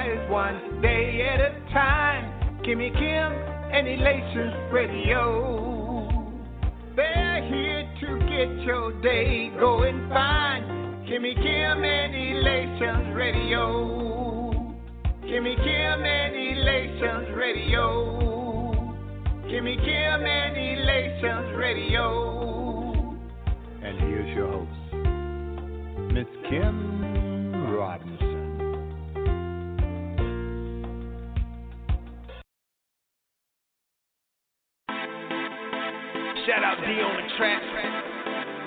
rise one day at a time. Kimmy Kim and Elations Radio. They're here to get your day going fine. Kimmy Kim and Elations Radio. Kimmy Kim and Elations Radio. Kimmy Kim and Elations Radio. And here's your host, Miss Kim Robinson. Shout out D on the track,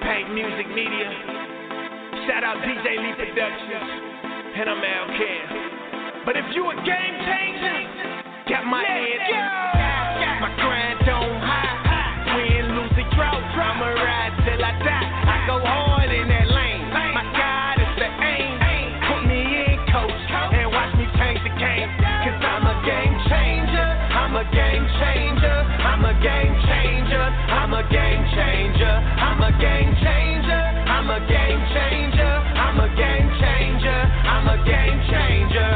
Paint Music Media. Shout out DJ Lee Productions, and I'm Al Ken. But if you a game changer, got my head up, my grind on high, win, lose, or drought, I'ma ride till I die. I go hard in that lane, my God is the aim. Put me in, coach, and watch me change the game. Cause I'm a game changer, I'm a game changer, I'm a game changer, I'm a game changer, I'm a game changer, I'm a game changer, I'm a game changer, I'm a game changer.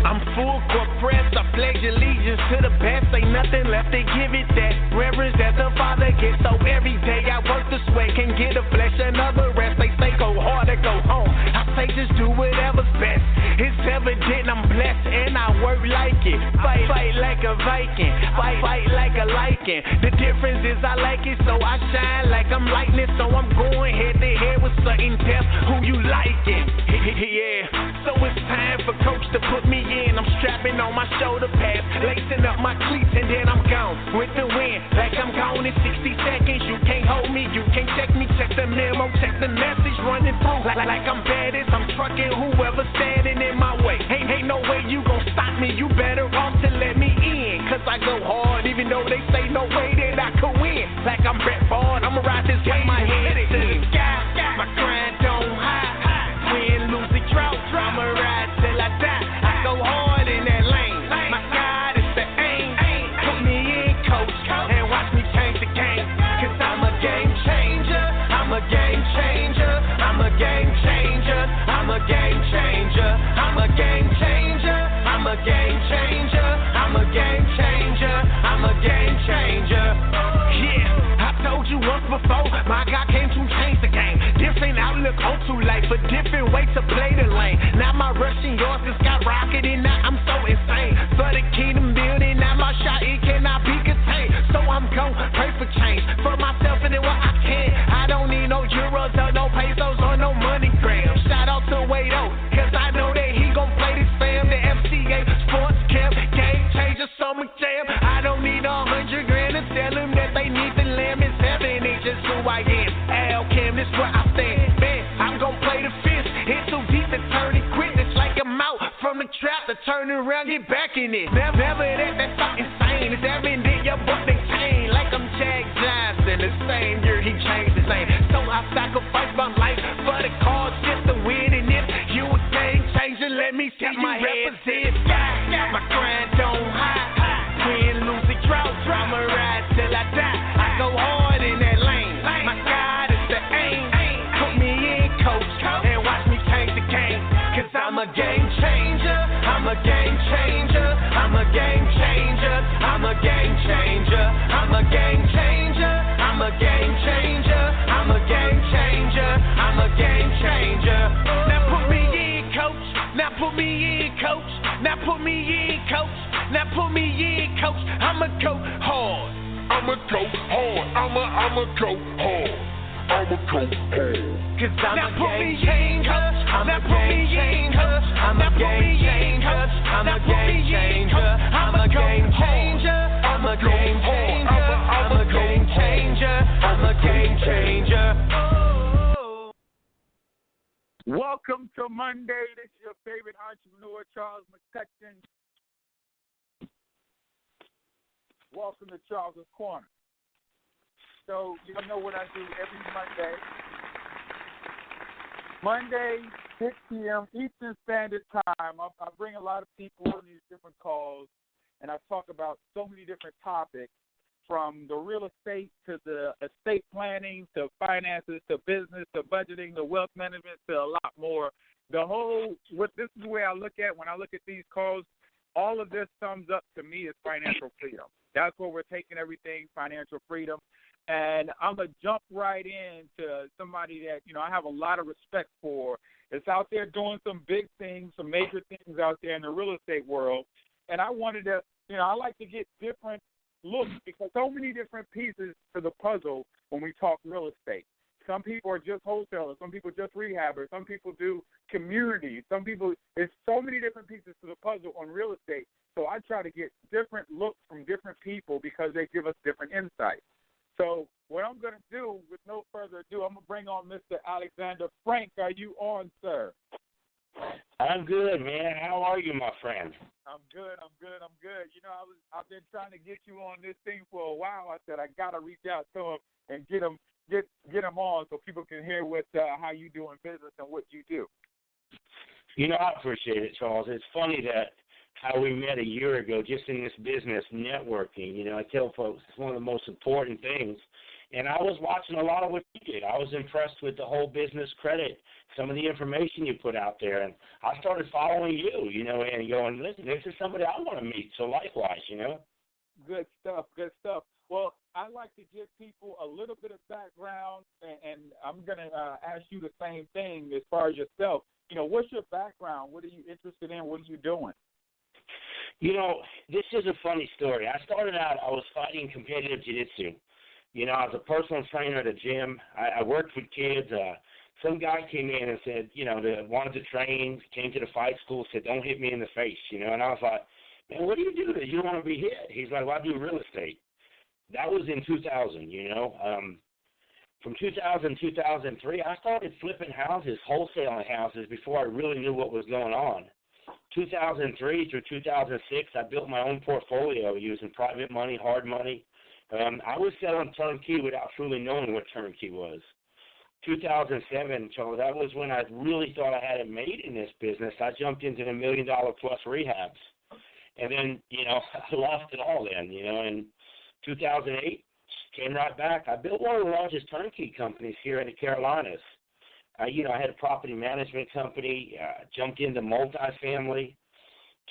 I'm full court press, I pledge allegiance to the best. Ain't nothing left to give it that reverence that the Father gets. So every day I work the sweat, can get a flesh, another rest. They say go hard or go home. I say just do whatever's best. It's evident I'm blessed and I work like it. Fight like a Viking, fight like a lichen. The difference is I like it, so I shine like I'm lightning. So I'm going head to head with certain depth. Who you liking? Yeah. So it's time for coach to put me in. I'm strapping on my shoulder pads, lacing up my cleats, and then I'm gone with the wind. Like I'm gone in 60 seconds. You can't hold me, you can't check me. Check the memo, check the message running through. Like I'm baddest, I'm trucking whoever's standing in my way. Ain't no way you gon' stop me. You better off to let me in. Cause I go hard, even though they say no way that I could win. Like I'm Brett Ford, I'ma ride this way. My head to the sky, my grind on high. Win, lose, or drought, I'ma ride till I die. I go hard in that lane. My God is the aim. Put me in, coach, and watch me change the game. Cause I'm a game changer. I'm a game changer. I'm a game changer. I'm a game changer. I'm a game changer. I'm a game changer. I'm a game changer. I'm a game changer. Yeah, I told you once before, my God came to change the game. Different outlook on to life, a different way to play the lane. Now my rush and yours is skyrocketing. Now I'm so insane. For the kingdom building, now my shot, it cannot be contained. So I'm gon' pray for change for myself and then what I can. I don't need no euros or no pesos or no money grams. Shout out to Wado, cause I know that he gon' play this fam. The FCA Sports Camp, game changer, summer jam. I don't need 100 grand to tell them that they need the lamb. It's heaven, it's just who I am. Al Cam, this where I stand. Man, I'm gon' play the fifth. It's too deep to turn it quick. It's like I'm out from the trap to turn around, get back in it. Never that's so insane. It's evident your butt they chain. Like I'm Jack Johnson, the same year he changed his name. So I sacrifice my life for the cause just to win. And if you a game changer, let me see my head represent. My grind on high. Win, lose, or drought, I'ma ride till I die. I go hard in that lane. My God is the aim. Put me in, coach, and watch me change the game. Cause I'm a game changer. I'm a game changer. I'm a game changer. I'm a game changer. I'm a game changer. I'm a game changer. I'm a game changer. I'm a game changer. Now put me in, coach. Now put me in, coach. Now put me in, coach. Now put me in, coach. I'ma go hard. I'ma go hard. I'ma go hard. I'ma go hard. Cause I'm a game changer. I'm a game changer. I'm a game changer. I'm a game changer. I'm a game changer. I'm a game changer. I'm a game changer. I'm a game changer. Welcome to Monday. This is your favorite entrepreneur, Charles McCutchen. Welcome to Charles' Corner. So you know what I do every Monday. Monday, 6 p.m. Eastern Standard Time. I bring a lot of people on these different calls, and I talk about so many different topics, from the real estate to the estate planning to finances to business to budgeting to wealth management to a lot more. This is the way I look at when I look at these calls. All of this sums up to me as financial freedom. That's where we're taking everything, financial freedom. And I'm going to jump right into somebody that, I have a lot of respect for. It's out there doing some big things, some major things out there in the real estate world. And I wanted to, I like to get different looks because so many different pieces to the puzzle when we talk real estate. Some people are just wholesalers. Some people just rehabbers. Some people do communities. There's so many different pieces to the puzzle on real estate. So I try to get different looks from different people because they give us different insights. So what I'm going to do, with no further ado, I'm going to bring on Mr. Alexander. Frank, are you on, sir? I'm good, man. How are you, my friend? I'm good. I've been trying to get you on this thing for a while. I said I got to reach out to him and get him on so people can hear how you doing business and what you do. I appreciate it, Charles. It's funny that how we met a year ago just in this business, networking. I tell folks it's one of the most important things. And I was watching a lot of what you did. I was impressed with the whole business credit, some of the information you put out there. And I started following you, and going, listen, this is somebody I want to meet. So likewise, Good stuff. Well, I like to give people a little bit of background, and I'm going to ask you the same thing as far as yourself. What's your background? What are you interested in? What are you doing? This is a funny story. I started out, I was fighting competitive jiu-jitsu. I was a personal trainer at a gym. I worked with kids. Some guy came in and said, wanted to train, came to the fight school, said, don't hit me in the face, And I was like, man, what do you do that you don't want to be hit? He's like, well, I do real estate. That was in 2000, From 2000 to 2003, I started flipping houses, wholesaling houses before I really knew what was going on. 2003 through 2006, I built my own portfolio using private money, hard money. I was selling turnkey without truly knowing what turnkey was. 2007, Charles, that was when I really thought I had it made in this business. I jumped into the $1 million plus rehabs. And then, I lost it all then, In 2008, came right back. I built one of the largest turnkey companies here in the Carolinas. I had a property management company, jumped into multifamily.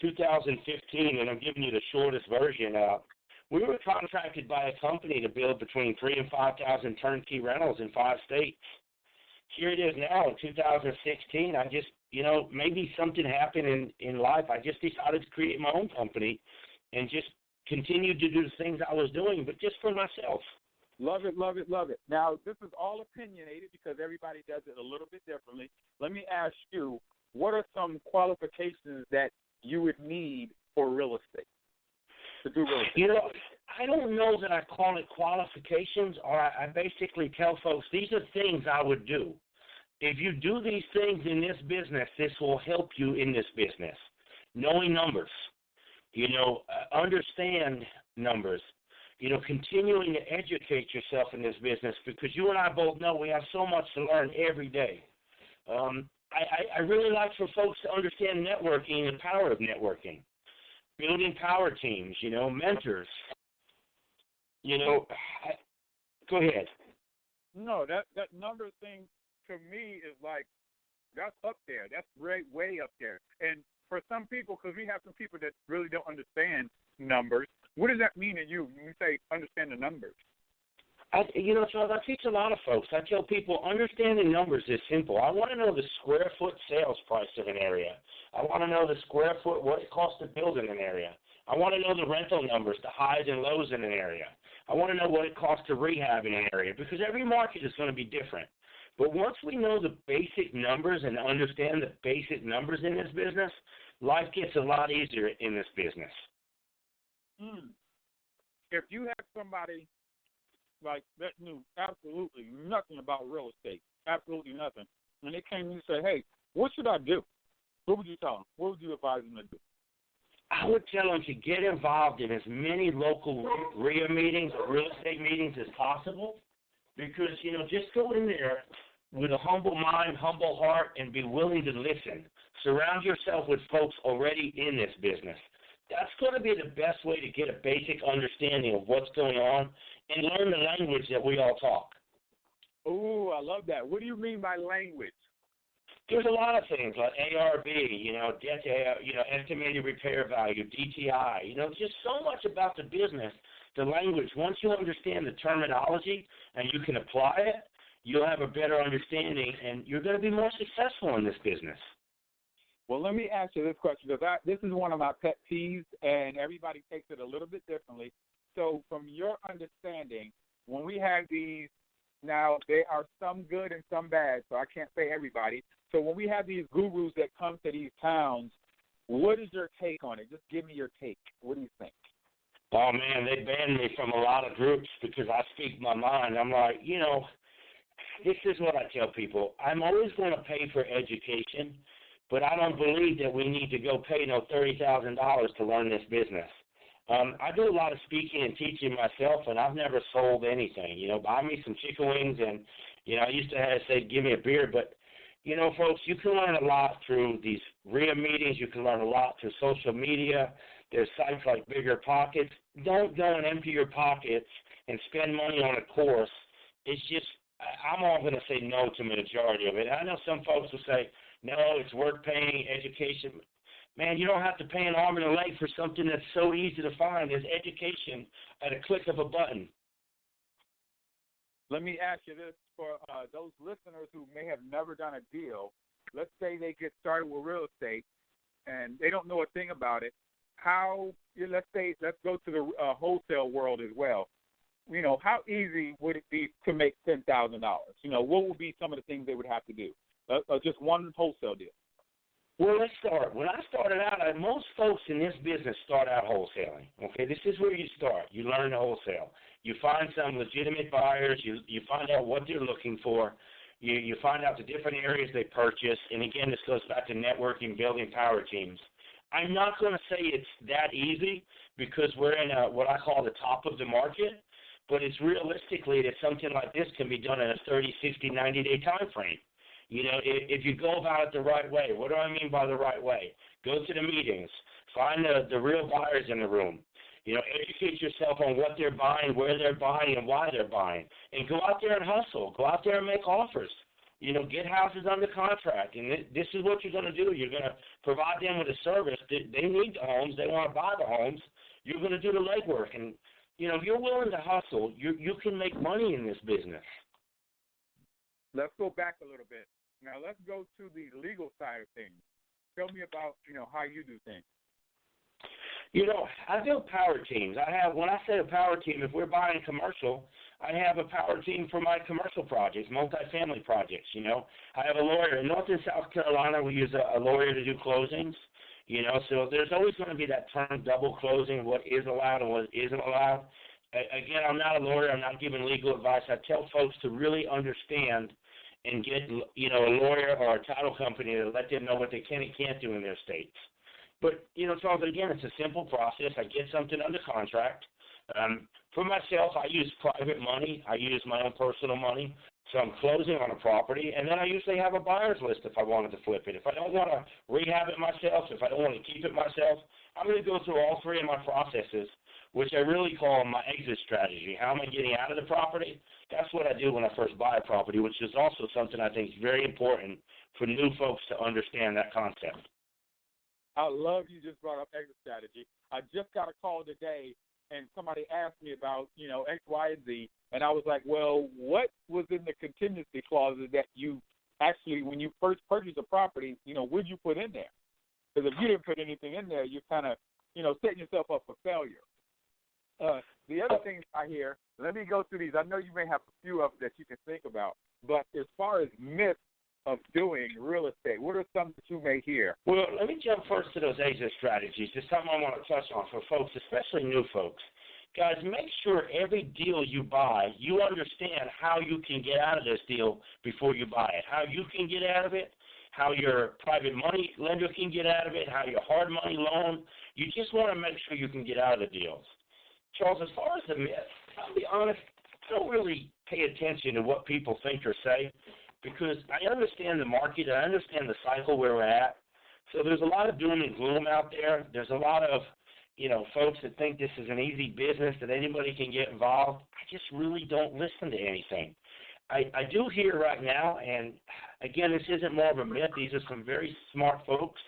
2015, and I'm giving you the shortest version, we were contracted by a company to build between 3,000 and 5,000 turnkey rentals in 5 states. Here it is now in 2016. I just, maybe something happened in life. I just decided to create my own company and just continue to do the things I was doing, but just for myself. Love it. Now, this is all opinionated because everybody does it a little bit differently. Let me ask you, what are some qualifications that you would need for real estate, to do real estate? I don't know that I call it qualifications, or I basically tell folks these are things I would do. If you do these things in this business, this will help you in this business. Knowing numbers, understand numbers, continuing to educate yourself in this business, because you and I both know we have so much to learn every day. I really like for folks to understand networking and the power of networking, building power teams, mentors. Go ahead. No, that number thing to me is like, that's up there. That's way up there. And for some people, because we have some people that really don't understand numbers, what does that mean to you when you say understand the numbers? Charles, I teach a lot of folks. I tell people understanding numbers is simple. I want to know the square foot sales price of an area. I want to know the square foot, what it costs to build in an area. I want to know the rental numbers, the highs and lows in an area. I want to know what it costs to rehab in an area, because every market is going to be different. But once we know the basic numbers and understand the basic numbers in this business, life gets a lot easier in this business. If you have somebody like that knew absolutely nothing about real estate, absolutely nothing, and they came and say, hey, what should I do? What would you tell them? What would you advise them to do? I would tell them to get involved in as many local RIA meetings or real estate meetings as possible, because, just go in there with a humble mind, humble heart, and be willing to listen. Surround yourself with folks already in this business. That's going to be the best way to get a basic understanding of what's going on and learn the language that we all talk. Oh, I love that. What do you mean by language? There's a lot of things like ARV, debt, estimated repair value, DTI. Just so much about the business, the language. Once you understand the terminology and you can apply it, you'll have a better understanding, and you're going to be more successful in this business. Well, let me ask you this question, because this is one of my pet peeves, and everybody takes it a little bit differently. So from your understanding, when we have these, now there are some good and some bad, so I can't say everybody. So when we have these gurus that come to these towns, what is your take on it? Just give me your take. What do you think? Oh, man, they banned me from a lot of groups because I speak my mind. I'm like, this is what I tell people. I'm always going to pay for education, but I don't believe that we need to go pay $30,000 to learn this business. I do a lot of speaking and teaching myself, and I've never sold anything. Buy me some chicken wings, and, I used to say, give me a beer. But, folks, you can learn a lot through these RIA meetings. You can learn a lot through social media. There's sites like Bigger Pockets. Don't go and empty your pockets and spend money on a course. It's just, I'm all going to say no to the majority of it. I know some folks will say, no, it's worth paying education. Man, you don't have to pay an arm and a leg for something that's so easy to find as education at a click of a button. Let me ask you this for those listeners who may have never done a deal. Let's say they get started with real estate and they don't know a thing about it. Let's go to the wholesale world as well. How easy would it be to make $10,000? What would be some of the things they would have to do? Just one wholesale deal. Well, let's start. When I started out, most folks in this business start out wholesaling. Okay, this is where you start. You learn to wholesale. You find some legitimate buyers. You find out what they're looking for. You find out the different areas they purchase. And again, this goes back to networking, building power teams. I'm not going to say it's that easy because we're in what I call the top of the market, but it's realistically that something like this can be done in a 30, 60, 90-day time frame. If you go about it the right way. What do I mean by the right way? Go to the meetings. Find the real buyers in the room. Educate yourself on what they're buying, where they're buying, and why they're buying. And go out there and hustle. Go out there and make offers. Get houses under contract. And this is what you're going to do. You're going to provide them with a service. They need the homes. They want to buy the homes. You're going to do the legwork. And, if you're willing to hustle, you can make money in this business. Let's go back a little bit. Now let's go to the legal side of things. Tell me about, how you do things. I build power teams. When I say a power team, if we're buying commercial, I have a power team for my commercial projects, multifamily projects, I have a lawyer. In North and South Carolina, we use a lawyer to do closings, so there's always going to be that term double closing, what is allowed and what isn't allowed. Again, I'm not a lawyer. I'm not giving legal advice. I tell folks to really understand and get, a lawyer or a title company to let them know what they can and can't do in their states. But, Charles, again, it's a simple process. I get something under contract. For myself, I use private money. I use my own personal money. So I'm closing on a property, and then I usually have a buyer's list if I wanted to flip it. If I don't want to rehab it myself, if I don't want to keep it myself, I'm going to go through all three of my processes, which I really call my exit strategy. How am I getting out of the property? That's what I do when I first buy a property, which is also something I think is very important for new folks to understand that concept. I love you just brought up exit strategy. I just got a call today, and somebody asked me about, X, Y, and Z, and I was like, well, what was in the contingency clauses that you actually, when you first purchased a property, would you put in there? Because if you didn't put anything in there, you're kind of, setting yourself up for failure. The other things I hear, let me go through these. I know you may have a few of them that you can think about, but as far as myths of doing real estate, what are some that you may hear? Well, let me jump first to those exit strategies. It's something I want to touch on for folks, especially new folks. Guys, make sure every deal you buy, you understand how you can get out of this deal before you buy it, how you can get out of it, how your private money lender can get out of it, how your hard money loan. You just want to make sure you can get out of the deals. Charles, as far as the myth, I'll be honest, I don't really pay attention to what people think or say because I understand the market. I understand the cycle where we're at. So there's a lot of doom and gloom out there. There's a lot of, folks that think this is an easy business, that anybody can get involved. I just really don't listen to anything. I do hear right now, and again, this isn't more of a myth. These are some very smart folks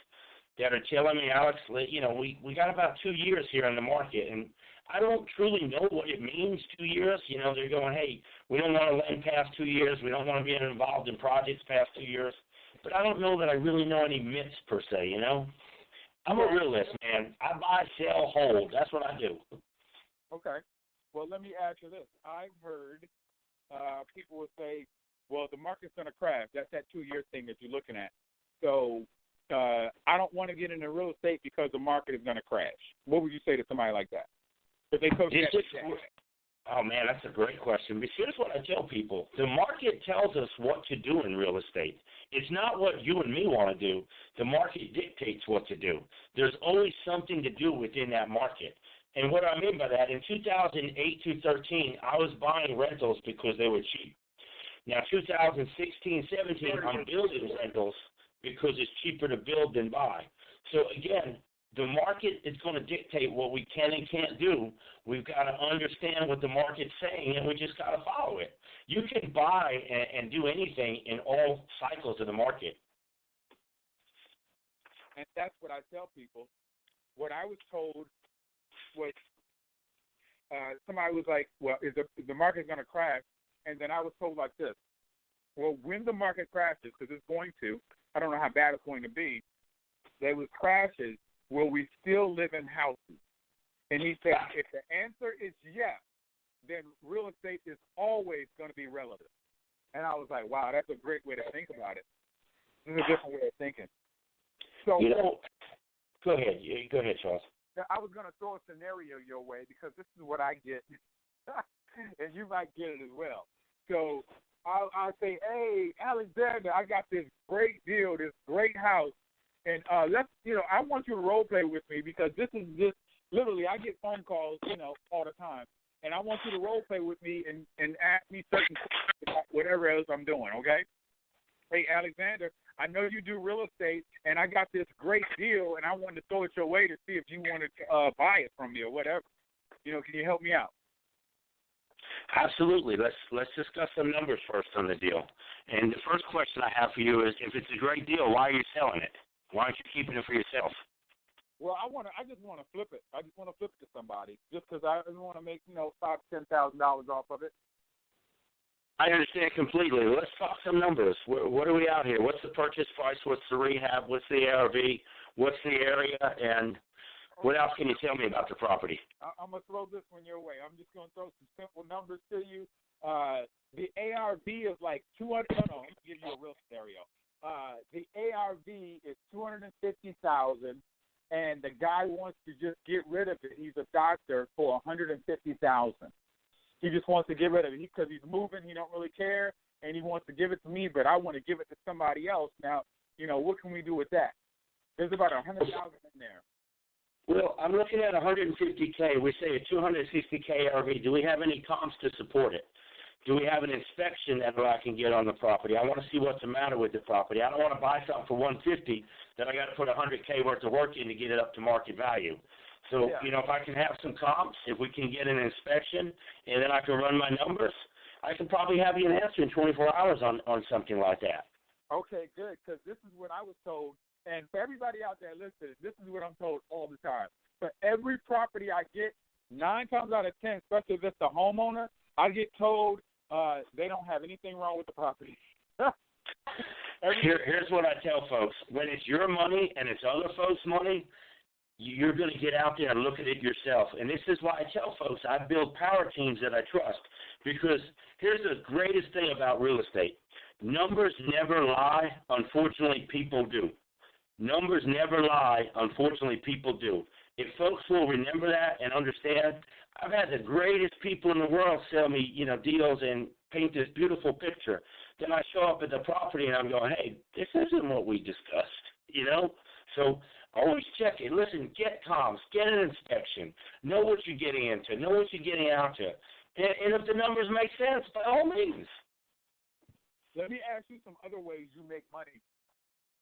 that are telling me, Alex, we got about 2 years here on the market, and I don't truly know what it means, 2 years. They're going, hey, we don't want to lend past 2 years. We don't want to be involved in projects past 2 years. But I don't know that I really know any myths per se, I'm a realist, man. I buy, sell, hold. That's what I do. Okay. Well, let me add to this. I've heard people will say, well, the market's going to crash. That's that 2-year thing that you're looking at. So I don't want to get into real estate because the market is going to crash. What would you say to somebody like that? If they told you that. Oh, man, that's a great question. But here's what I tell people. The market tells us what to do in real estate. It's not what you and me want to do. The market dictates what to do. There's always something to do within that market. And what I mean by that, in 2008 to 13, I was buying rentals because they were cheap. Now, 2016, 17, I'm building rentals because it's cheaper to build than buy. So, again, the market is going to dictate what we can and can't do. We've got to understand what the market's saying, and we just got to follow it. You can buy and do anything in all cycles of the market. And that's what I tell people. What I was told was somebody was like, well, is the market going to crash? And then I was told like this. Well, when the market crashes, because it's going to, I don't know how bad it's going to be, there was crashes. Will we still live in houses? And he said, if the answer is yes, then real estate is always going to be relative. And I was like, wow, that's a great way to think about it. This is a different way of thinking. So, go ahead. Go ahead, Charles. I was going to throw a scenario your way because this is what I get, and you might get it as well. So I'll say, hey, Alexander, I got this great deal, this great house. And I want you to role play with me because this is just literally I get phone calls, all the time, and I want you to role play with me and ask me certain questions about whatever else I'm doing. Okay? Hey, Alexander, I know you do real estate, and I got this great deal, and I wanted to throw it your way to see if you wanted to buy it from me or whatever. Can you help me out? Absolutely. Let's discuss some numbers first on the deal. And the first question I have for you is, if it's a great deal, why are you selling it? Why aren't you keeping it for yourself? Well, I just want to flip it. I just want to flip it to somebody, just because I want to make $5,000-$10,000 off of it. I understand completely. Let's talk some numbers. What are we out here? What's the purchase price? What's the rehab? What's the ARV? What's the area? And what else can you tell me about the property? I'm gonna throw this one your way. I'm just gonna throw some simple numbers to you. The ARV is like 200. No, I'm gonna give you a real scenario. The ARV is $250,000, and the guy wants to just get rid of it. He's a doctor for $150,000. He just wants to get rid of it because he's moving. He don't really care, and he wants to give it to me, but I want to give it to somebody else. Now, what can we do with that? There's about $100,000 in there. Well, I'm looking at $150K. We say a $260K ARV. Do we have any comps to support it? Do we have an inspection that I can get on the property? I want to see what's the matter with the property. I don't want to buy something for $150 that I got to put $100K worth of work in to get it up to market value. So, if I can have some comps, if we can get an inspection, and then I can run my numbers, I can probably have you an answer in 24 hours on something like that. Okay, good, because this is what I was told. And for everybody out there listening, this is what I'm told all the time. For every property I get, 9 times out of 10, especially if it's the homeowner, I get told they don't have anything wrong with the property. Here's what I tell folks. When it's your money and it's other folks' money, you're going to get out there and look at it yourself. And this is why I tell folks I build power teams that I trust. Because here's the greatest thing about real estate. Numbers never lie. Unfortunately, people do. Numbers never lie. Unfortunately, people do. If folks will remember that and understand, I've had the greatest people in the world sell me, deals and paint this beautiful picture. Then I show up at the property and I'm going, hey, this isn't what we discussed, So always check it. Listen, get comps, get an inspection, know what you're getting into, know what you're getting out to. And if the numbers make sense, by all means. Let me ask you some other ways you make money.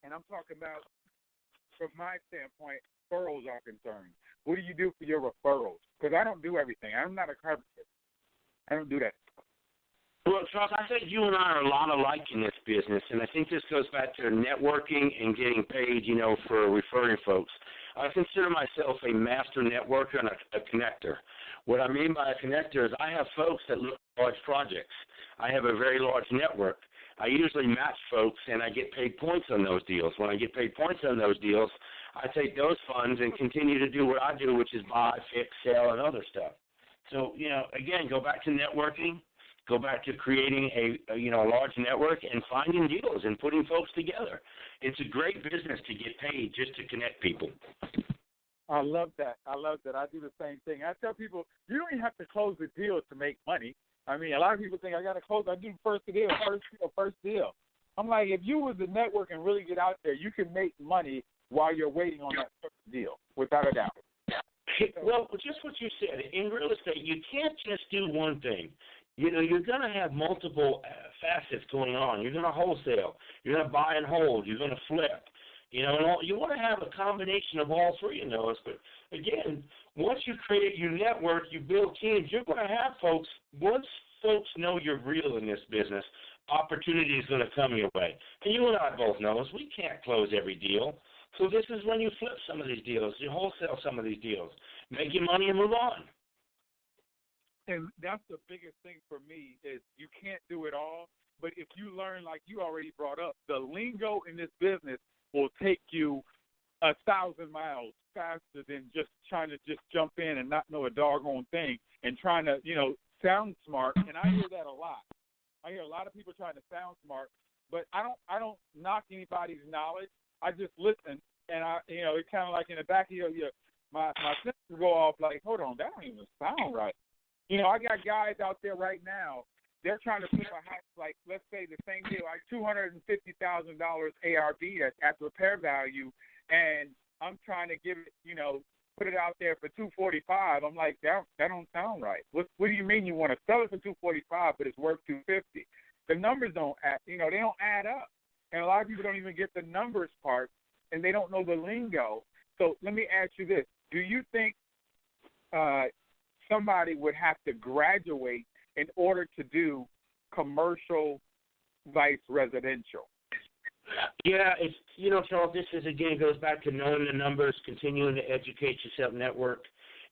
And I'm talking about, from my standpoint, referrals are concerned. What do you do for your referrals? Because I don't do everything. I'm not a carpenter. I don't do that. Well, Charles, I think you and I are a lot alike in this business, and I think this goes back to networking and getting paid, for referring folks. I consider myself a master networker and a connector. What I mean by a connector is I have folks that look at large projects. I have a very large network. I usually match folks, and I get paid points on those deals. When I get paid points on those deals, I take those funds and continue to do what I do, which is buy, fix, sell, and other stuff. So, again, go back to networking. Go back to creating a large network and finding deals and putting folks together. It's a great business to get paid just to connect people. I love that. I do the same thing. I tell people, you don't even have to close the deal to make money. I mean, a lot of people think I got to close. I do first deal. I'm like, if you was to network and really get out there, you can make money while you're waiting on that first deal, without a doubt. Well, just what you said, in real estate, you can't just do one thing. You're going to have multiple facets going on. You're going to wholesale. You're going to buy and hold. You're going to flip. You want to have a combination of all three of those. But, again, once you create your network, you build teams, you're going to have folks. Once folks know you're real in this business, opportunity is going to come your way. And you and I both know we can't close every deal. So this is when you flip some of these deals. You wholesale some of these deals. Make your money and move on. And that's the biggest thing for me is you can't do it all, but if you learn, like you already brought up, the lingo in this business will take you 1,000 miles faster than just trying to just jump in and not know a doggone thing and trying to, sound smart. And I hear that a lot. I hear a lot of people trying to sound smart, but I don't knock anybody's knowledge. I just listen, and it's kind of like in the back of my senses go off like, hold on, that don't even sound right. I got guys out there right now. They're trying to flip a house, like, let's say the same deal, like $250,000 ARV at repair value, and I'm trying to give it, put it out there for $245. I'm like, that don't sound right. What do you mean you want to sell it for $245, but it's worth $250? The numbers don't add, they don't add up, and a lot of people don't even get the numbers part, and they don't know the lingo. So let me ask you this: do you think somebody would have to graduate in order to do commercial vice residential? Yeah, it's Charles, this is again goes back to knowing the numbers, continuing to educate yourself, network.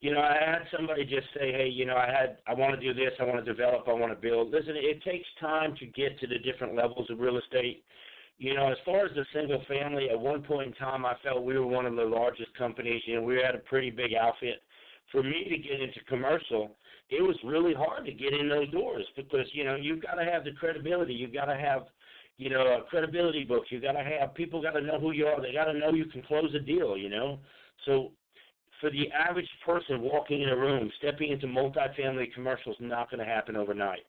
I had somebody just say, hey, I want to do this, I want to develop, I want to build. Listen, it takes time to get to the different levels of real estate. As far as the single family, at one point in time, I felt we were one of the largest companies. We had a pretty big outfit. For me to get into commercial, it was really hard to get in those doors because, you've got to have the credibility. You've got to have, a credibility book. You've got to have people got to know who you are. They got to know you can close a deal, So for the average person walking in a room, stepping into multifamily commercial is not going to happen overnight.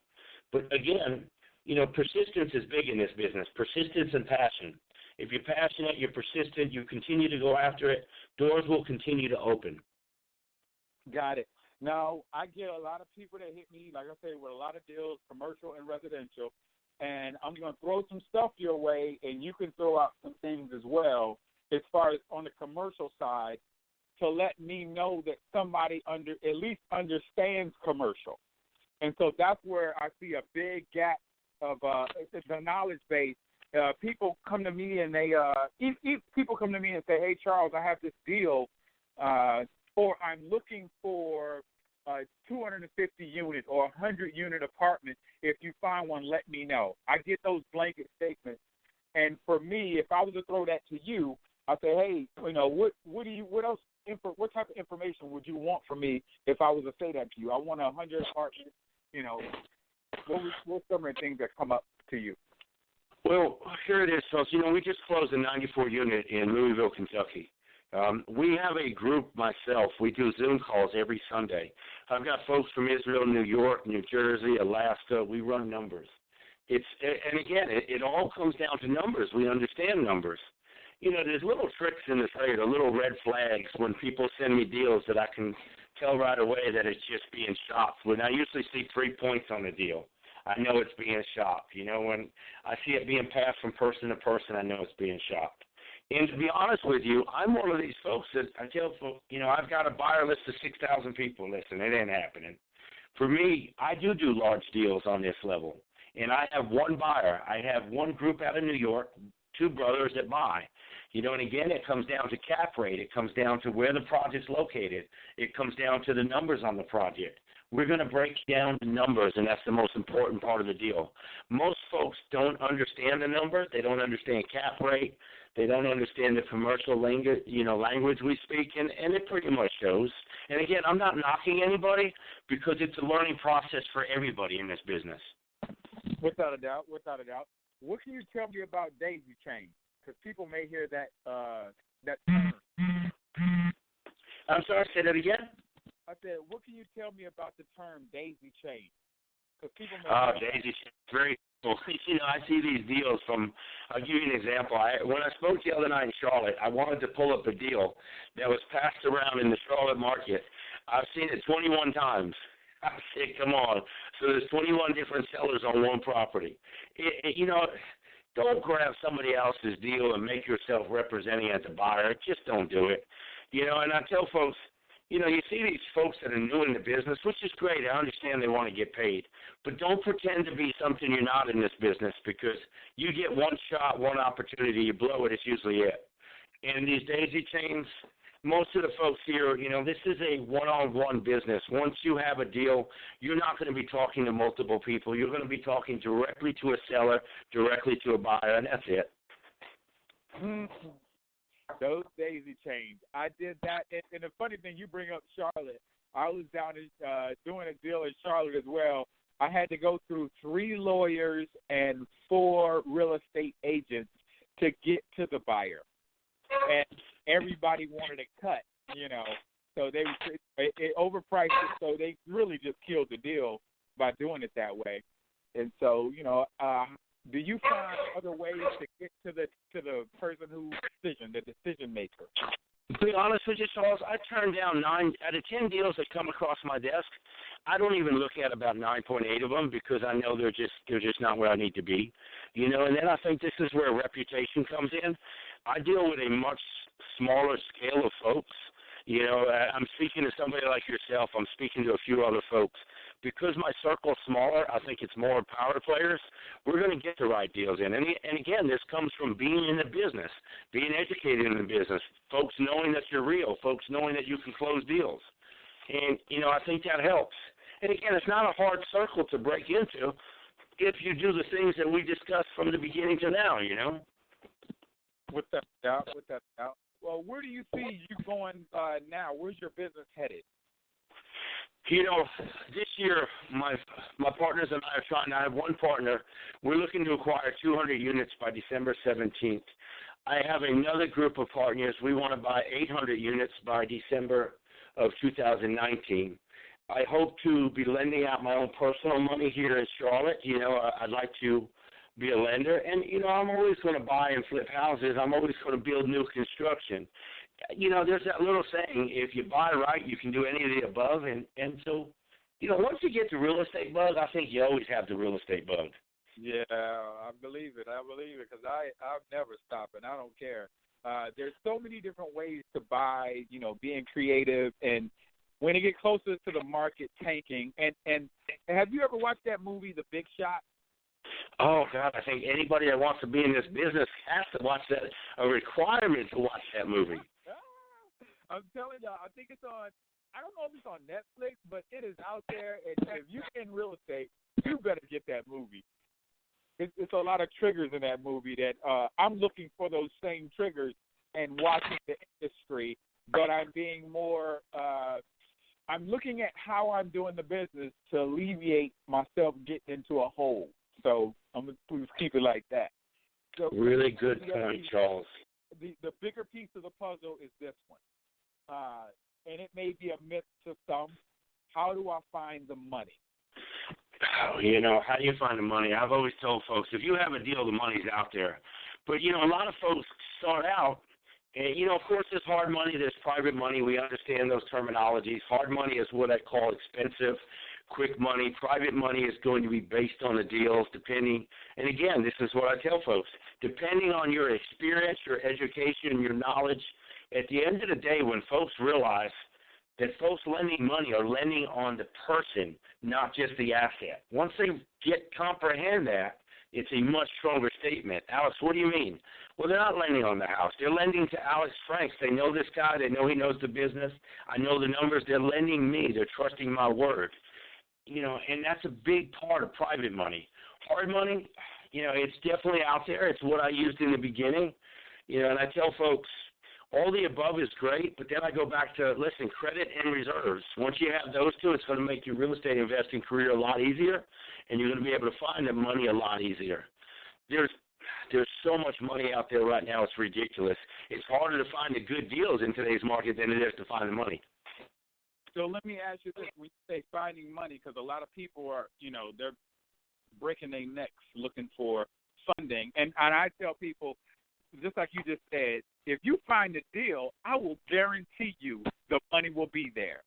But again, persistence is big in this business, persistence and passion. If you're passionate, you're persistent, you continue to go after it, doors will continue to open. Got it. Now, I get a lot of people that hit me, like I say, with a lot of deals, commercial and residential, and I'm going to throw some stuff your way, and you can throw out some things as well as far as on the commercial side to let me know that somebody at least understands commercial. And so that's where I see a big gap of the knowledge base. People come to me and people come to me and say, hey, Charles, I have this deal, or I'm looking for a 250 unit or 100-unit apartment. If you find one, let me know. I get those blanket statements. And for me, if I was to throw that to you, I'd say, hey, what else, what type of information would you want from me if I was to say that to you? I want 100 apartments, what's some of the things that come up to you? Well, here it is, folks. We just closed a 94-unit in Louisville, Kentucky. We have a group, myself. We do Zoom calls every Sunday. I've got folks from Israel, New York, New Jersey, Alaska. We run numbers. And again, it all comes down to numbers. We understand numbers. There's little tricks in the trade, or little red flags when people send me deals that I can tell right away that it's just being shopped. When I usually see 3 points on a deal, I know it's being shopped. When I see it being passed from person to person, I know it's being shopped. And to be honest with you, I'm one of these folks that I tell folks, I've got a buyer list of 6,000 people. Listen, it ain't happening. For me, I do large deals on this level. and I have one buyer. I have one group out of New York, two brothers that buy. You know, and again, it comes down to cap rate. It comes down to where the project's located. It comes down to the numbers on the project. We're going to break down the numbers, and that's the most important part of the deal. Most folks don't understand the numbers. They don't understand cap rate. They don't understand the commercial language, language we speak, and it pretty much shows. And again, I'm not knocking anybody because it's a learning process for everybody in this business. Without a doubt. What can you tell me about daisy chain? Because people may hear that term. I'm sorry, say that again? I said, what can you tell me about the term daisy chain? Because people may daisy chain, very cool. I see these deals I'll give you an example. When I spoke the other night in Charlotte, I wanted to pull up a deal that was passed around in the Charlotte market. I've seen it 21 times. I said, come on. So there's 21 different sellers on one property. Don't grab somebody else's deal and make yourself representing as a buyer. Just don't do it. And I tell folks, you see these folks that are new in the business, which is great. I understand they want to get paid. But don't pretend to be something you're not in this business, because you get one shot, one opportunity, you blow it, it's usually it. And these daisy chains, most of the folks here, this is a one-on-one business. Once you have a deal, you're not going to be talking to multiple people. You're going to be talking directly to a seller, directly to a buyer, and that's it. Mm-hmm. Those daisy chains. I did that. And the funny thing, you bring up Charlotte. I was down doing a deal in Charlotte as well. I had to go through 3 lawyers and 4 real estate agents to get to the buyer. And everybody wanted a cut, So it overpriced it, so they really just killed the deal by doing it that way. And so, do you find other ways to get to the person the decision maker? To be honest with you, Charles, I turn down 9 out of 10 deals that come across my desk. I don't even look at about 9.8 of them because I know they're just not where I need to be, And then I think this is where reputation comes in. I deal with a much smaller scale of folks. I'm speaking to somebody like yourself. I'm speaking to a few other folks. Because my circle's smaller, I think it's more power players. We're going to get the right deals in. And again, this comes from being in the business, being educated in the business, folks knowing that you're real, folks knowing that you can close deals. And, I think that helps. And again, it's not a hard circle to break into if you do the things that we discussed from the beginning to now, With that doubt. Well, where do you see you going now? Where's your business headed? This year, my partners and I are trying. I have one partner. We're looking to acquire 200 units by December 17th. I have another group of partners. We want to buy 800 units by December of 2019. I hope to be lending out my own personal money here in Charlotte. I'd like to be a lender. And, I'm always going to buy and flip houses. I'm always going to build new construction. There's that little saying, if you buy right, you can do any of the above. And so, once you get the real estate bug, I think you always have the real estate bug. Yeah, I believe it because I've never stopped, and I don't care. There's so many different ways to buy, being creative, and when it gets closer to the market tanking. And have you ever watched that movie, The Big Shot? Oh, God, I think anybody that wants to be in this business has to watch that, a requirement to watch that movie. I'm telling y'all, I think it's on, I don't know if it's on Netflix, but it is out there. And if you're in real estate, you better get that movie. It's a lot of triggers in that movie that I'm looking for those same triggers and watching the industry, but I'm being more, I'm looking at how I'm doing the business to alleviate myself getting into a hole. So I'm going to keep it like that. So really good point, Charles. The bigger piece of the puzzle is this one. And it may be a myth to some. How do I find the money? How do you find the money? I've always told folks, if you have a deal, the money's out there. But, a lot of folks start out, and, of course, there's hard money, there's private money. We understand those terminologies. Hard money is what I call expensive, quick money. Private money is going to be based on the deals, depending. And, again, this is what I tell folks. Depending on your experience, your education, your knowledge, at the end of the day, when folks realize that folks lending money are lending on the person, not just the asset. Once they comprehend that, it's a much stronger statement. Alex, what do you mean? Well, they're not lending on the house. They're lending to Alex Franks. They know this guy. They know he knows the business. I know the numbers. They're lending me. They're trusting my word. And that's a big part of private money. Hard money, it's definitely out there. It's what I used in the beginning. And I tell folks, all the above is great, but then I go back to, listen, credit and reserves. Once you have those two, it's going to make your real estate investing career a lot easier, and you're going to be able to find the money a lot easier. There's so much money out there right now, it's ridiculous. It's harder to find the good deals in today's market than it is to find the money. So let me ask you this. When you say finding money, because a lot of people are, they're breaking their necks looking for funding, and I tell people, just like you just said, if you find a deal, I will guarantee you the money will be there.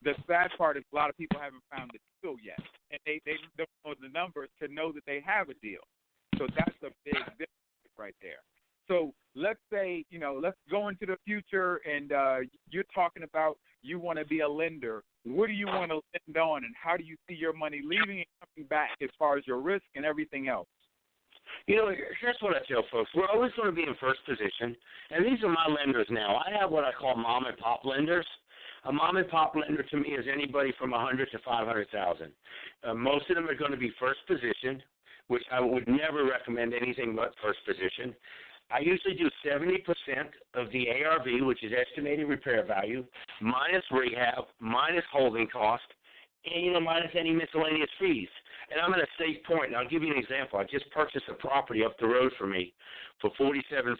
The sad part is a lot of people haven't found the deal yet, and they don't know the numbers to know that they have a deal. So that's a big difference right there. So let's say, let's go into the future, and you're talking about you want to be a lender. What do you want to lend on, and how do you see your money leaving and coming back as far as your risk and everything else? Here's what I tell folks. We're always going to be in first position, and these are my lenders now. I have what I call mom-and-pop lenders. A mom-and-pop lender to me is anybody from $100,000 to $500,000. Most of them are going to be first position, which I would never recommend anything but first position. I usually do 70% of the ARV, which is estimated repair value, minus rehab, minus holding cost, and minus any miscellaneous fees. And I'm at a safe point. And I'll give you an example. I just purchased a property up the road from me for $47,500.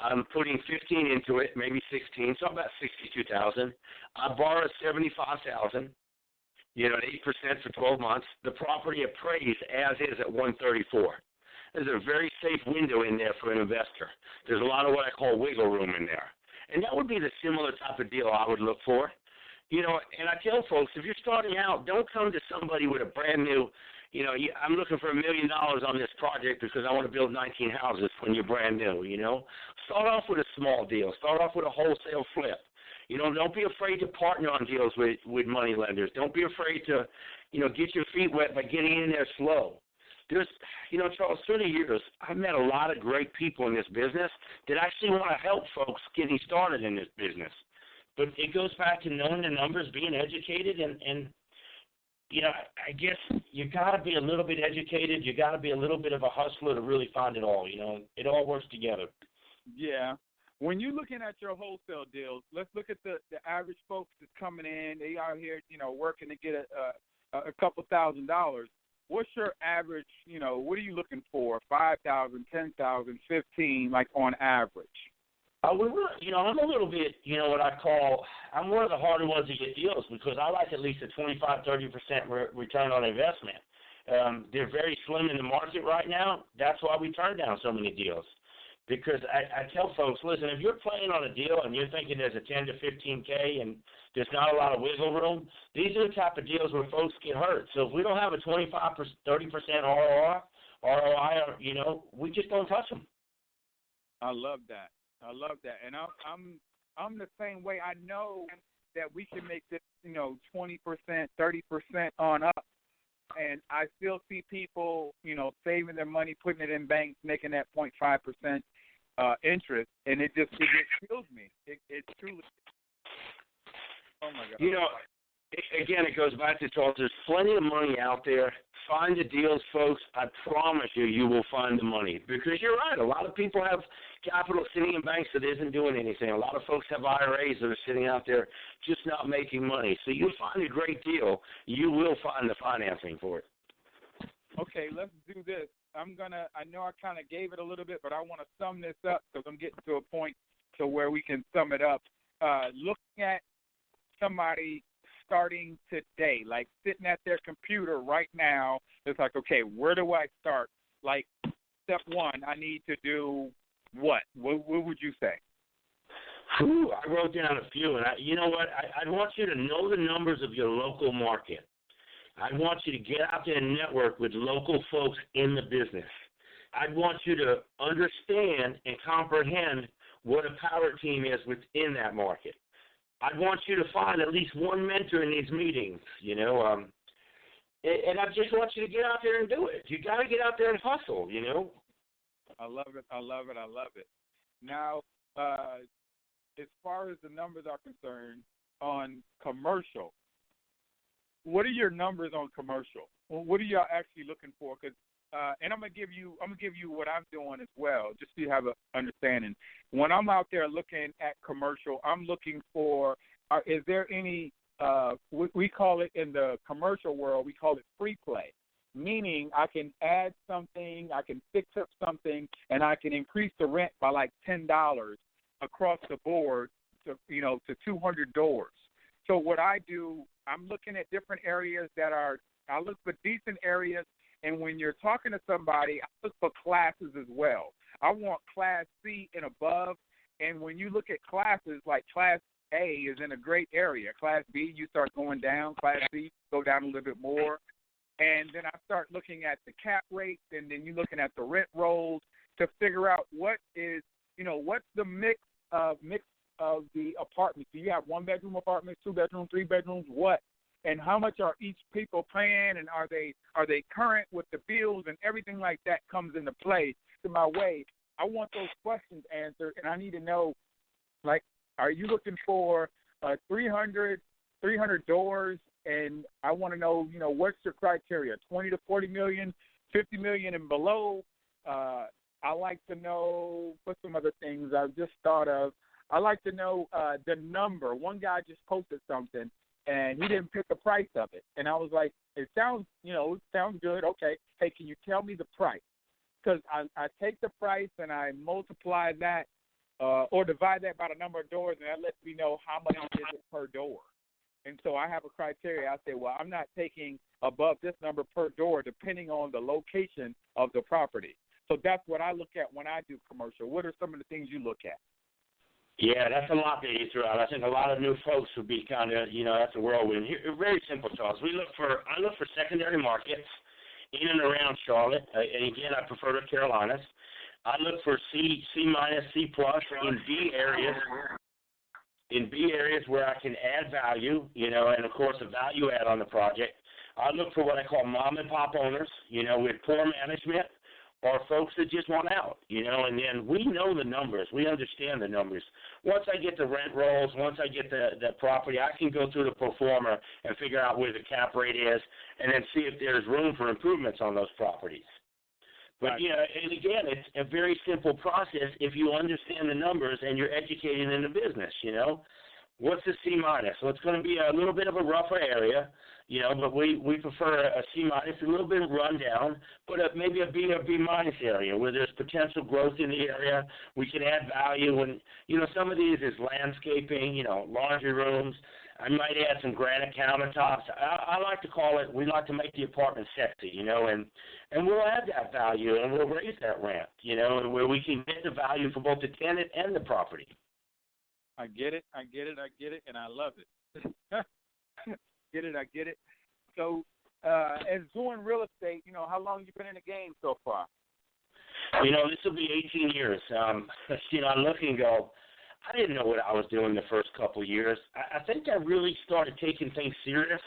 I'm putting 15 into it, maybe 16, so about $62,000. I borrowed $75,000, at 8% for 12 months. The property appraised as is at $134,000. There's a very safe window in there for an investor. There's a lot of what I call wiggle room in there. And that would be the similar type of deal I would look for. And I tell folks, if you're starting out, don't come to somebody with a brand new, I'm looking for $1 million on this project because I want to build 19 houses when you're brand new, Start off with a small deal. Start off with a wholesale flip. Don't be afraid to partner on deals with money lenders. Don't be afraid to, get your feet wet by getting in there slow. There's, Charles, through the years, I've met a lot of great people in this business that actually want to help folks getting started in this business. But it goes back to knowing the numbers, being educated, and I guess you got to be a little bit educated. You got to be a little bit of a hustler to really find it all. It all works together. Yeah. When you're looking at your wholesale deals, let's look at the average folks that's coming in. They out here, working to get a couple $1,000. What's your average? What are you looking for? 5,000, 10,000, 15, like on average. I'm a little bit, I'm one of the harder ones to get deals because I like at least a 25-30% return on investment. They're very slim in the market right now. That's why we turn down so many deals. Because I tell folks, listen, if you're playing on a deal and you're thinking there's a 10 to 15K and there's not a lot of wiggle room, these are the type of deals where folks get hurt. So if we don't have a 25-30% ROI, we just don't touch them. I love that. And I'm the same way. I know that we can make this, 20%, 30% on up. And I still see people, saving their money, putting it in banks, making that 0.5% interest, and it just kills me. It truly. Oh my God. Again, it goes back to Charles. There's plenty of money out there. Find the deals, folks. I promise you will find the money. Because you're right. A lot of people have capital sitting in banks that isn't doing anything. A lot of folks have IRAs that are sitting out there just not making money. So you find a great deal, you will find the financing for it. Okay, let's do this. I know I kind of gave it a little bit, but I want to sum this up because I'm getting to a point to where we can sum it up. Looking at somebody starting today, like sitting at their computer right now, it's like, okay, where do I start? Like, step one, I need to do what? What would you say? I wrote down a few, and you know what? I want you to know the numbers of your local market. I want you to get out there and network with local folks in the business. I want you to understand and comprehend what a power team is within that market. I'd want you to find at least one mentor in these meetings, you know. And I just want you to get out there and do it. You got to get out there and hustle, you know. I love it. I love it. I love it. Now, as far as the numbers are concerned on commercial, what are your numbers on commercial? Well, what are y'all actually looking for? Because and I'm gonna give you what I'm doing as well, just so you have an understanding. When I'm out there looking at commercial, I'm looking for is there any we call it in the commercial world, we call it free play, meaning I can add something, I can fix up something, and I can increase the rent by like $10 across the board to 200 doors. So what I do, I'm looking at different areas I look for decent areas, and when you're talking to somebody, I look for classes as well. I want Class C and above, and when you look at classes, like Class A is in a great area. Class B, you start going down. Class C, go down a little bit more. And then I start looking at the cap rates, and then you're looking at the rent rolls to figure out what's the mix of the apartments. Do you have 1-bedroom apartments, 2-bedroom, 3-bedrooms, what? And how much are each people paying, and are they current with the bills, and everything like that comes into play to my way. I want those questions answered, and I need to know, like, are you looking for 300 doors? And I want to know, what's your criteria? 20 to 40 million, 50 million and below. I like to know what's some other things I've just thought of. I like to know the number. One guy just posted something, and he didn't pick the price of it. And I was like, it sounds good. Okay. Hey, can you tell me the price? Because I take the price and I multiply that or divide that by the number of doors, and that lets me know how much is it per door. And so I have a criteria. I say, well, I'm not taking above this number per door depending on the location of the property. So that's what I look at when I do commercial. What are some of the things you look at? Yeah, that's a lot that you threw out. I think a lot of new folks would be kind of, that's a whirlwind. Very simple, Charles. I look for secondary markets in and around Charlotte, and again, I prefer the Carolinas. I look for C minus, C plus in B areas. In B areas where I can add value, and of course a value add on the project. I look for what I call mom and pop owners, with poor management, or folks that just want out, and then we know the numbers. We understand the numbers. Once I get the rent rolls, once I get the property, I can go through the pro forma and figure out where the cap rate is and then see if there's room for improvements on those properties. But, and again, it's a very simple process if you understand the numbers and you're educated in the business, What's the C minus? So it's going to be a little bit of a rougher area, but we prefer a C minus, a little bit of rundown, but maybe a B or B minus area where there's potential growth in the area. We can add value, and, some of these is landscaping, laundry rooms. I might add some granite countertops. I like to call it, we like to make the apartment sexy, and we'll add that value and we'll raise that rent, where we can get the value for both the tenant and the property. I get it, and I love it. I get it. So, as doing real estate, how long you been in the game so far? This will be 18 years. I look and go, I didn't know what I was doing the first couple of years. I think I really started taking things serious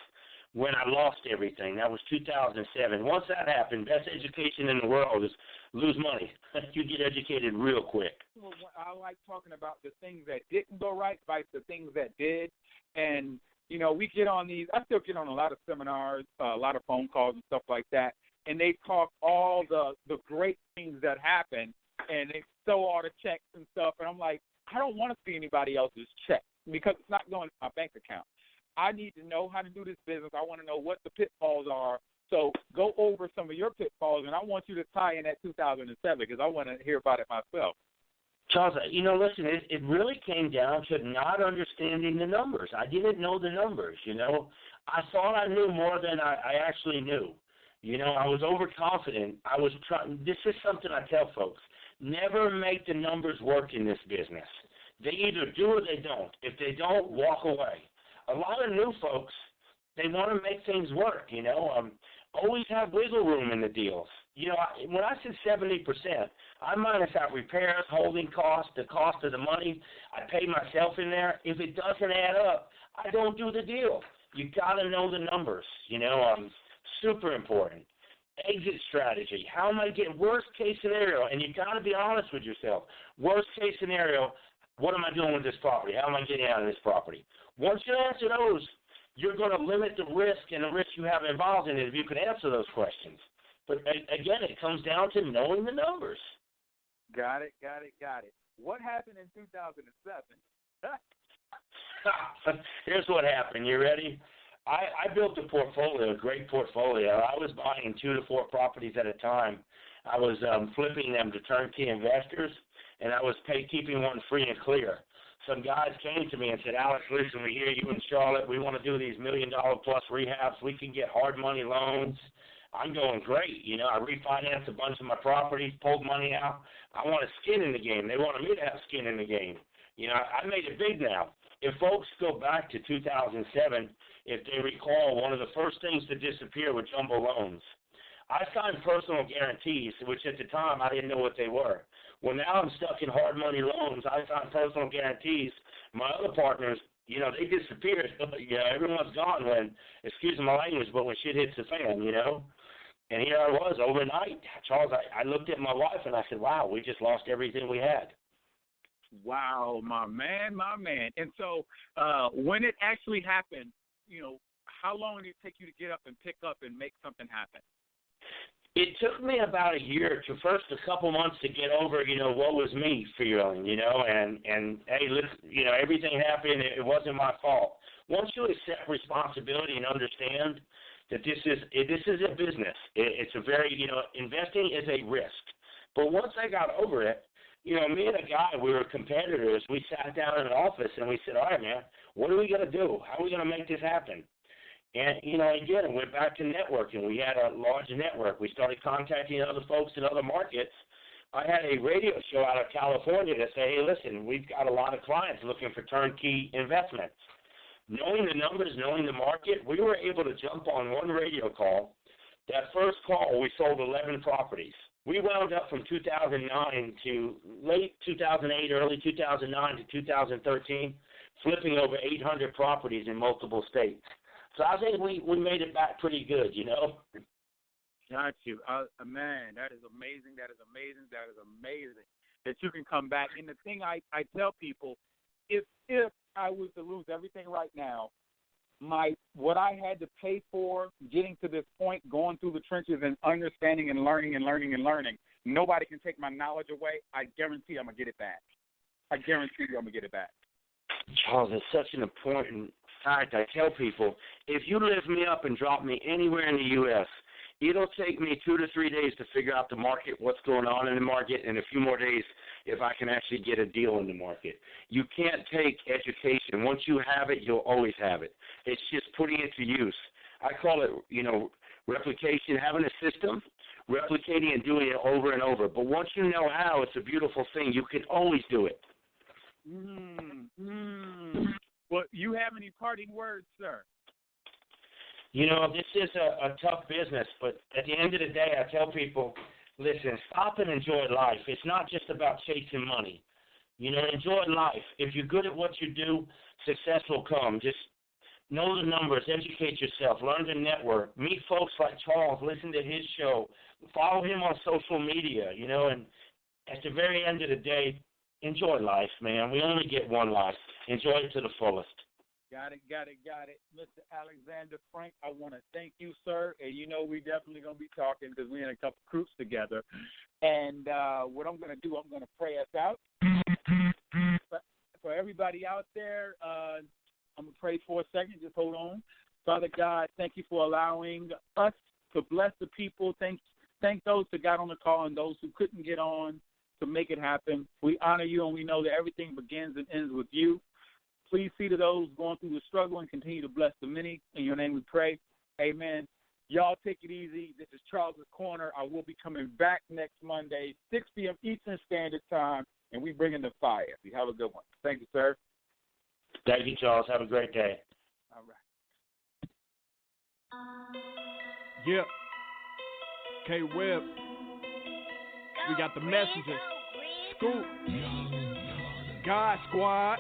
when I lost everything. That was 2007. Once that happened, best education in the world is lose money. You get educated real quick. Well, I like talking about the things that didn't go right, like the things that did. And, we get on these. I still get on a lot of seminars, a lot of phone calls and stuff like that. And they talk all the great things that happen, and they show all the checks and stuff. And I'm like, I don't want to see anybody else's check because it's not going to my bank account. I need to know how to do this business. I want to know what the pitfalls are. So go over some of your pitfalls, and I want you to tie in that 2007 because I want to hear about it myself. Charles, listen, it really came down to not understanding the numbers. I didn't know the numbers, I thought I knew more than I actually knew. I was overconfident. This is something I tell folks. Never make the numbers work in this business. They either do or they don't. If they don't, walk away. A lot of new folks, they want to make things work, always have wiggle room in the deals. You know, when I said 70%, I minus out repairs, holding costs, the cost of the money. I pay myself in there. If it doesn't add up, I don't do the deal. You got to know the numbers, you know, super important. Exit strategy. How am I getting worst case scenario? And you got to be honest with yourself. Worst case scenario, what am I doing with this property? How am I getting out of this property? Once you answer those, you're going to limit the risk and the risk you have involved in it if you can answer those questions. But again, it comes down to knowing the numbers. Got it. What happened in 2007? Here's what happened. You ready? I built a portfolio, a great portfolio. I was buying 2 to 4 properties at a time. I was flipping them to turnkey investors, and I was keeping one free and clear. Some guys came to me and said, Alex, listen, we hear you in Charlotte. We want to do these $1 million plus rehabs. We can get hard money loans. I'm going great. You know, I refinanced a bunch of my properties, pulled money out. I want a skin in the game. They wanted me to have skin in the game. You know, I made it big now. If folks go back to 2007, if they recall, one of the first things to disappear were jumbo loans. I signed personal guarantees, which at the time I didn't know what they were. Well, now I'm stuck in hard money loans. I signed personal guarantees. My other partners, you know, they disappeared. You know, everyone's gone when, excuse my language, but when shit hits the fan, you know. And here I was overnight. Charles, I looked at my wife and I said, wow, we just lost everything we had. Wow, my man. And so when it actually happened, you know, how long did it take you to get up and pick up and make something happen? It took me about a year to first a couple months to get over, you know, what was me feeling, you know, and hey, listen, you know, everything happened. It wasn't my fault. Once you accept responsibility and understand that this is a business, it's a very, you know, investing is a risk. But once I got over it, you know, me and a guy, we were competitors. We sat down in an office and we said, all right, man, what are we going to do? How are we going to make this happen? And, you know, again, it went back to networking. We had a large network. We started contacting other folks in other markets. I had a radio show out of California that said, hey, listen, we've got a lot of clients looking for turnkey investments. Knowing the numbers, knowing the market, we were able to jump on one radio call. That first call, we sold 11 properties. We wound up from 2009 to late 2008, early 2009 to 2013, flipping over 800 properties in multiple states. So I think we made it back pretty good, you know. Got you. Man, that is amazing. That is amazing that you can come back. And the thing I tell people, if I was to lose everything right now, what I had to pay for getting to this point, going through the trenches and understanding and learning, nobody can take my knowledge away. I guarantee I'm going to get it back. Charles, it's such an important fact. I tell people, if you lift me up and drop me anywhere in the U.S., it'll take me 2 to 3 days to figure out the market, what's going on in the market, and a few more days if I can actually get a deal in the market. You can't take education. Once you have it, you'll always have it. It's just putting it to use. I call it, you know, replication, having a system, replicating and doing it over and over. But once you know how, it's a beautiful thing. You can always do it. Well, you have any parting words, sir? You know, this is a tough business, but at the end of the day, I tell people, listen, stop and enjoy life. It's not just about chasing money. You know, enjoy life. If you're good at what you do, success will come. Just know the numbers, educate yourself, learn to network, meet folks like Charles, listen to his show, follow him on social media, you know, and at the very end of the day, enjoy life, man. We only get one life. Enjoy it to the fullest. Got it. Mr. Alexander Frank, I want to thank you, sir. And you know we definitely going to be talking because we're in a couple groups together. And what I'm going to do, I'm going to pray us out. For everybody out there, I'm going to pray for a second. Just hold on. Father God, thank you for allowing us to bless the people. Thank those who got on the call and those who couldn't get on to make it happen. We honor you, and we know that everything begins and ends with you. Please see to those going through the struggle and continue to bless the many. In your name we pray. Amen. Y'all take it easy. This is Charles' Corner. I will be coming back next Monday, 6 p.m. Eastern Standard Time, and we bring in the fire. You have a good one. Thank you, sir. Thank you, Charles. Have a great day. All right. Yep. K-Web. We got the messenger. Scoop. God Squad.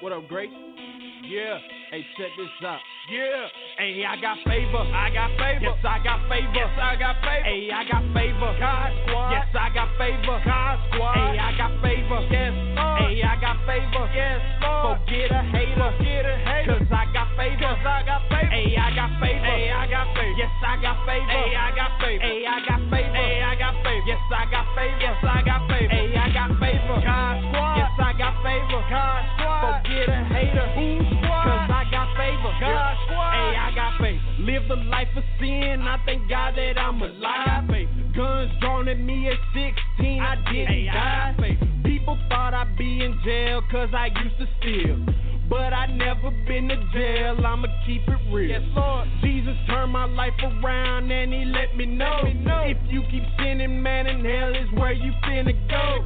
What up, Grace? Yeah. Hey, check this out. Yeah. Hey, I got favor. I got favor. Yes, I got favor. Yes, I got favor. Hey, I got favor. God Squad. Yes, I got favor. God Squad. Hey, I got favor. Yes, Lord. Hey, I got favor. Yes, Lord. Forget a hater. Forget a hater. Cause I got favor. Cause I got favor. Hey, I got favor. Hey, I got favor. Yes, I got favor. Hey, I got favor. Hey, I got favor. Hey, I got favor. Yes, I got favor. Yes, I got favor. Hey, I got favor. God Squad. Yes, I got favor. God Squad. Forget a hater. Cause I got favor. God Squad. Hey, I got favor. Live the life of sin. I thank God that I'm alive. Guns drawn at me at 16. I didn't die. People thought I'd be in jail cause I used to steal. But I never been to jail, I'ma keep it real. Yes, Lord. Jesus turned my life around and he let me know. If you keep sinning, man, in hell is where you finna go.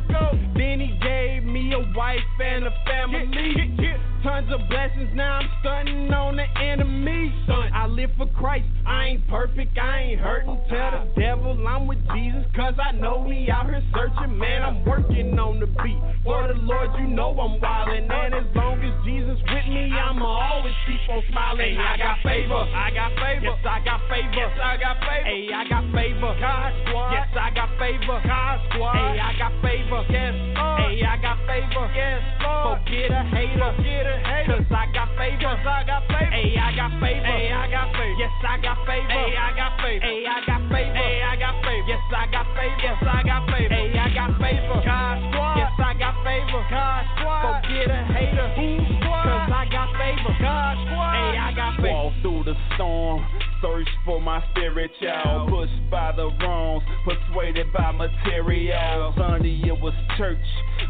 Then he gave me a wife and a family. Tons of blessings, now I'm stunting on the enemy. I live for Christ, I ain't perfect, I ain't hurting. Tell the devil I'm with Jesus, cause I know he out here searching. Man, I'm working on the beat. For the Lord, you know I'm wildin'. And as long as Jesus with me, I'ma always keep on smiling. Hey, I got favor. I got favor. Yes, I got favor. Yes, I got favor. Hey, I got favor. God Squad. Yes, I got favor. God Squad. Hey, I got favor. Yes, Lord. Hey, I got favor. Yes, Lord. Forget a hater. Forget a hater. Cause I got favor. Cause I got favor. Hey, I got favor. Hey, I got favor. Yes, I got favor. Hey, I got favor. Hey, I got favor. Hey, I got favor. Yes, I got favor. Yes, I got favor. Hey, I got favor. God Squad. Yes, I got favor. God Squad. Forget a hater. Cause I got favor. God Squad. Hey, I got favor. Walk through the storm, search for my spirit, y'all. Pushed by the wrongs, persuaded by material. Sunday it was church,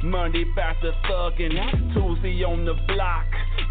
Monday back to thuggin'. Tuesday on the block,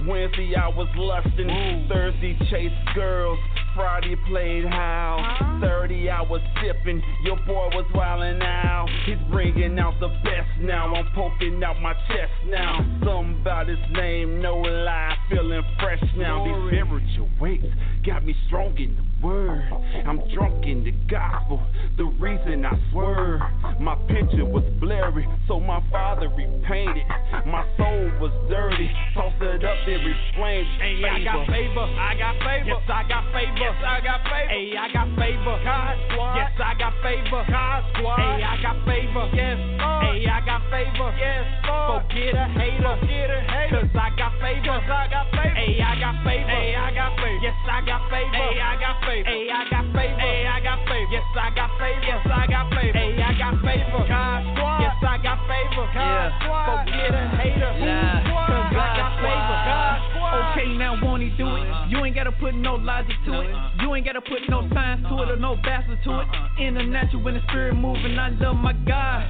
Wednesday I was lustin'. Thursday chased girls, Friday played house. 30 I was sippin', your boy was wildin' out. He's bringing out the best now, I'm poking out my chest now. Something about his name, no lie, feeling fresh now. These spiritual weights got me strong in the word. I'm drunk in the gospel, the reason I swerve. My picture was blurry, so my father repainted. My soul was dirty, tossed it up and reflamed. Hey, I got favor. I got favor. Yes, I got favor. Yes, I got favor. Hey, I got favor. God Squad. Yes, I got favor. God Squad. Hey, I got favor. Yes, Lord. Hey, I got favor. Yes, Lord. Forget a hater. Forget a hater. Cause I got favor. Cause I got favor. Hey, I got favor. Hey, I got favor. Yes, I got favor. Hey, I got favor. Hey, I got favor. Hey, I got favor. Yes, I got favor. Yes, I got favor. Hey, I got favor. God Squad. Yes, I got favor. God Squad. Forget a hater. Cause I got favor. God Squad. Okay, now won't he do it? You ain't gotta put no logic to it. You ain't gotta put no science to it or no bastard to it. In the natural, when the spirit moving, I love my God.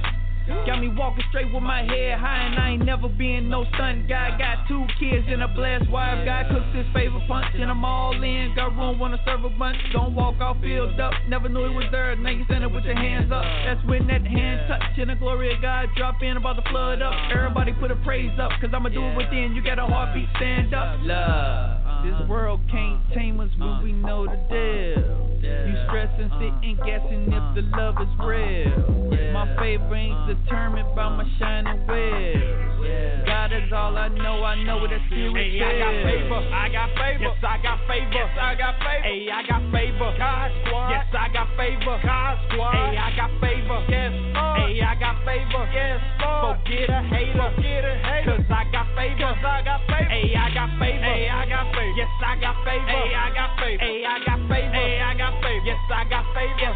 Got me walking straight with my head high, and I ain't never been no stunt guy. Got 2 kids and a blessed wife. God cooks his favorite punch, and I'm all in. Got room, wanna serve a bunch. Don't walk off filled up. Never knew it was there. Now you standing with your hands up. That's when that hand touch and the glory of God drop in, about to flood up. Everybody put a praise up, cause I'ma do it within. You got a heartbeat, stand up. Love. This world can't tame us when we know the deal. You stressing, sitting, guessing if the love is real. My favor ain't determined by my shining wheel. God is all I know what that spirit hey, I got favor. I got favor. Yes, I got favor. Yes, I got favor. Hey, I got favor. God Squad. Yes, I got favor. God Squad. Hey, I got favor. Yes, Lord. Hey, I got favor. Yes, Lord. Forget a hater. Forget a hater. Cause I got favor. Cause I got favor. Hey, I got favor. Hey, I got favor. Yes, I got favor. Hey, I got favor. Hey, I got favor. Hey, I got favor. Yes, I got favor. Yes,